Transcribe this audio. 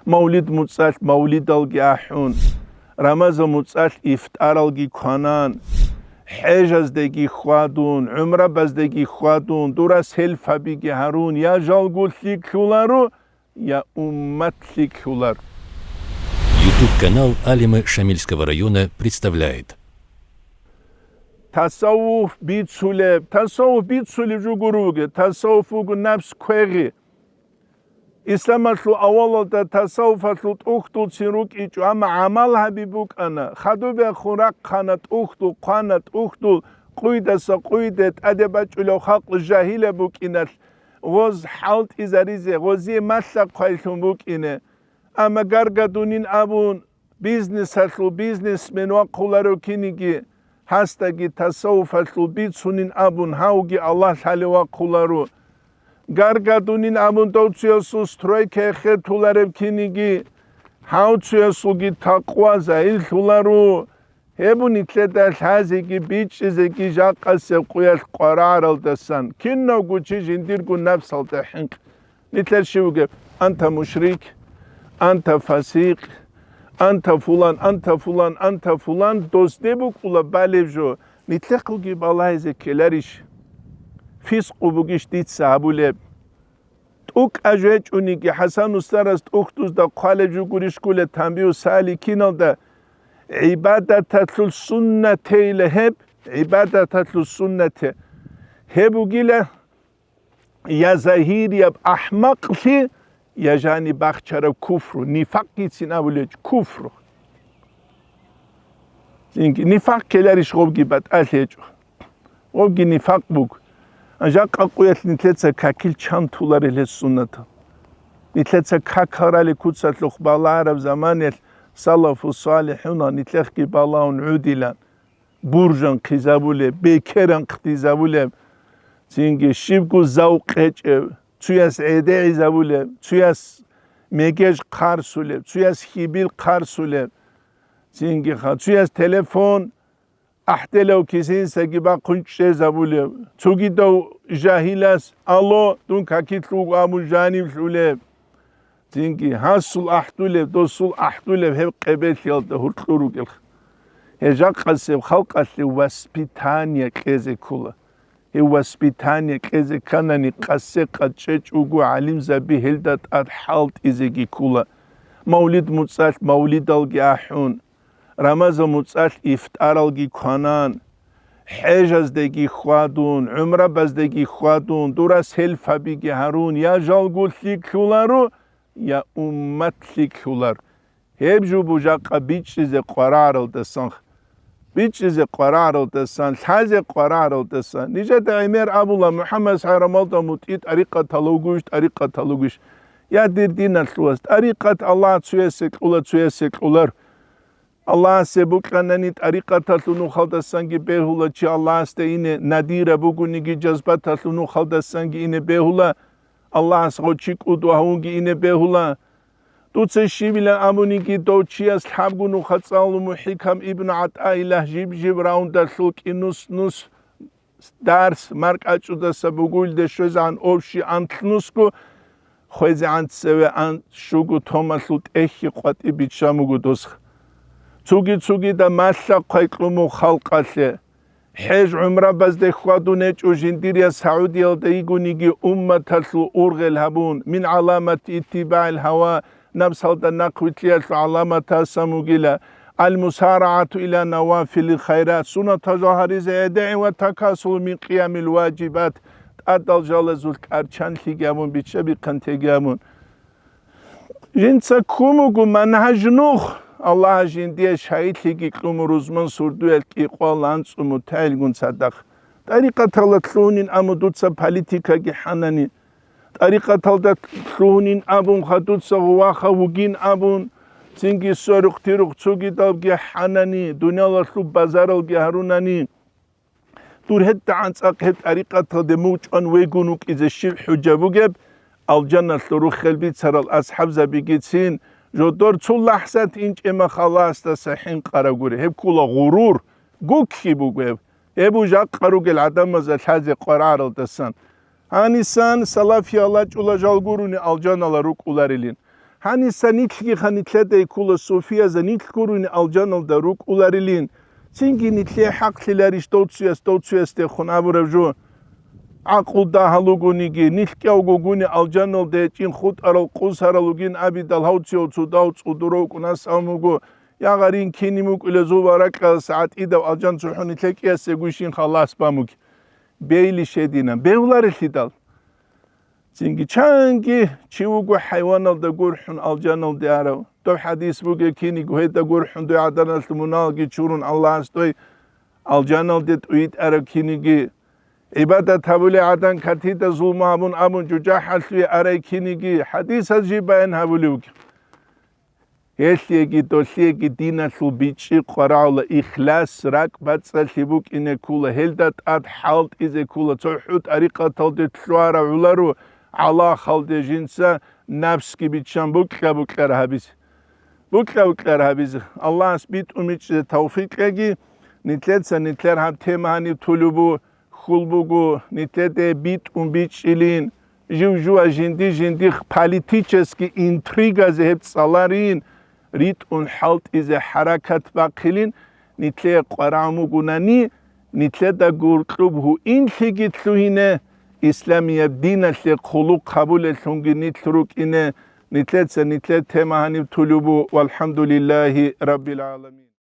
مولد متصل مولد الگی احون رمضان متصل افطار الگی کنان حج از دگی خوادون عمره بزدگی خوادون درست هلف بیگی هرون یا جالگول لیکولارو یا уммат ликхулар. YouTube-канал Алимы Шамильского района представляет. Тасауф битсулеб жугуруге, тасауфугу набс квеги. Исламатлу авалалда тасауфатлу ухтул цирук ичу, ама амал хабибук ана. Хадубе хурак ханат ухтул, қанат ухтул, қуйдаса қуйдет, адебачулу хақл жахиле бук инат. غوز حالت ایزاریزه غوزی مطلق خواهیتون بک اینه اما گرگدونین ابون بیزنس هستو بیزنس منو قولارو کنیگی هستگی تصوف هستو بیتسونین ابون هاوگی الله تعالی و قولارو گرگدونین ابون دوچیاسو ستروی که خیر طولارو کنیگی هاوچیاسو گی تقوی زهیل طولارو هبونی تلدر هزگی بیچیزگی جاقاسه قویل قرار الدسان کنو گوچی جندیرگو نفس الدحنق نتلر شوگه انت مشرک انت فسیق انت فلان انت فلان انت فلان دوسته بوک اولا بلیجو نتلقوگی بالایزه کلریش فیسقو بوگیش دید صحبوله توک اجوه چونیگی حسن استرست اختوز دا قالجو گوریش کل تنبیو سالی کینال دا عبادة السنة لهب عبادة السنة هبوغيلا يا زهير يا أحمق في يا جاني بخشر كفر نفاق يتسين أوليج كفر نفاق كلاريش غوبجي بات أليجو غوبجي نفاق بوك أجاق أقويت نتلتسا كاكيل چانتولار للسنة نتلتسا كاكارالي كوتسات لخبالا عرب زمانيل Salafu salihuna nitlekki balaun udilan burjan qizabule bekeran qtizabule zingi shibgu zawqech tsuyas ede izabule tsuyas megej qarsule tsuyas hibil qarsule zingi kha tsuyas telefon ahtelo kisin sagiba qunche zabule tsugido jahilas allo dun kakitlu amu janib shule zingi hasul ahtulev dosul ahtulev hep qebet yalda hurtlurugel hejaqaseb khalqasli vaspitania qezekula he vaspitania qezekanani qasse qatchechugu alim zabi heldat ad halt izegi kula mawlid mutsal mawlid algi ahun ramazan mutsal iftar algi kanan حج از دگی خوادون عمره بزدگی خوادون درست هلف بیگی هرون یا جالگول لیکولارو یا ummat لیکولار هب جو بوجاقا بیچیز قرار الدسان بیچیز قرار الدسان تاز قرار الدسان نیجه دعیمیر ابولا محمد حرم الله متید طریقه تلوگوش یا دیر دین الوست طریقه الله توی سکولار الله سبوک کننی طریقه تلونو خالدستان گی بهولا چی الله است اینه ندیره بگونیگی جذبت تلونو خالدستان گی اینه بهولا Allah sqochik udwaungi ine behula tutse shibile amunigi dochi as habgunu khatsalu muhikam ibn atailah jib raund daluk inus dars mark achuda sabugul de shozan obshi antlnusku khoze antseve an shugu tomaslut ehi qati bichamugu dos tsugi da malla qayqlumu khalqalle حج عمره بس دخوادونه چوجندیریا سعودی دایگونیگی امتلو ارغل هبون من علامت اتباع الهوا نفس هذا نقوتيات علامة سموجلا المسارعة إلى نوافل الخيرات سنة تظاهر زيادة وتكاسل من قيام الواجبات أدل جالز الكارشان تيجامون بتشبي قنتيجامون جنسا كومو منهج نوخ Allah jindiye şahitliği klumuruzman surdu elki qoğalans umutelgun sadak. Tariqat alatlunin amudutsa politika gihanani. Tariqat alatlunin abun khadutsa waha wugin abun. Zingi soruk tiruk tsugi dal gihanani. Dunyalarlu bazaral giharunani. Dur hetta ansaq het tariqat demuç an wegunuk ize şir hujabugeb. Al jannatlu ruh khalbit saral ashab zabigitsin. جدار تو لحظت اینچ اما خلاص تسحین قرگوری هب کلا غرور گوکی بگویب هبو جاق قروگ العدم از الحاز قرار الدسان هانیسان سلافی الله جل جلگورونی الجان الله روک اولارلین Hani sanitli hanitlede kula Sofia zanitl kuruni alcanal da ruk ularilin. Çünkü nitle hakliler istotsuyas de khunabravjo. Aql da halugunigi nilkyauguguni aljanal de cin khut aral qusaralugin abidal hautsiotsu dauts udurok unas amugu. Yagarin kinimuk ulezu varakal saat ida aljan suhuni tekiyase gushin khalas bamuk. Beyli şedina. Bevlar lidal. Çünkü çangi çivugu hayvanal da gurhun aljanal de arav. Do hadis buge kini guheda gurhun do adanal tumunal gi çurun Allah stoy aljanal de uyit arav kini gi ibadat havule adan katita zulmamun amun cujahasli aray kini gi hadis azji bayan havuluk. Yesliyegi dosliyegi dina sulbici qoraula ikhlas rak batsa libuk ine kula heldat ad halt ize kula tuhut ariqatal de tluara ularu Allah halde jinsa nafs gibi çan buklar habis. Buklar habis. Allah bit umit tevfik egi nitler hab temani tulubu khulbugu nitlede bit biçilin juju ajindi politicheski intriga zehep salarin rit halt ize harakat baqilin nitle qaramu gunani nitle da gurqubhu intigitluhine İslamiye dinle kulu kabul etsungi nitluruk ine nitlet temahani tulubu velhamdülillahi rabbil alamin.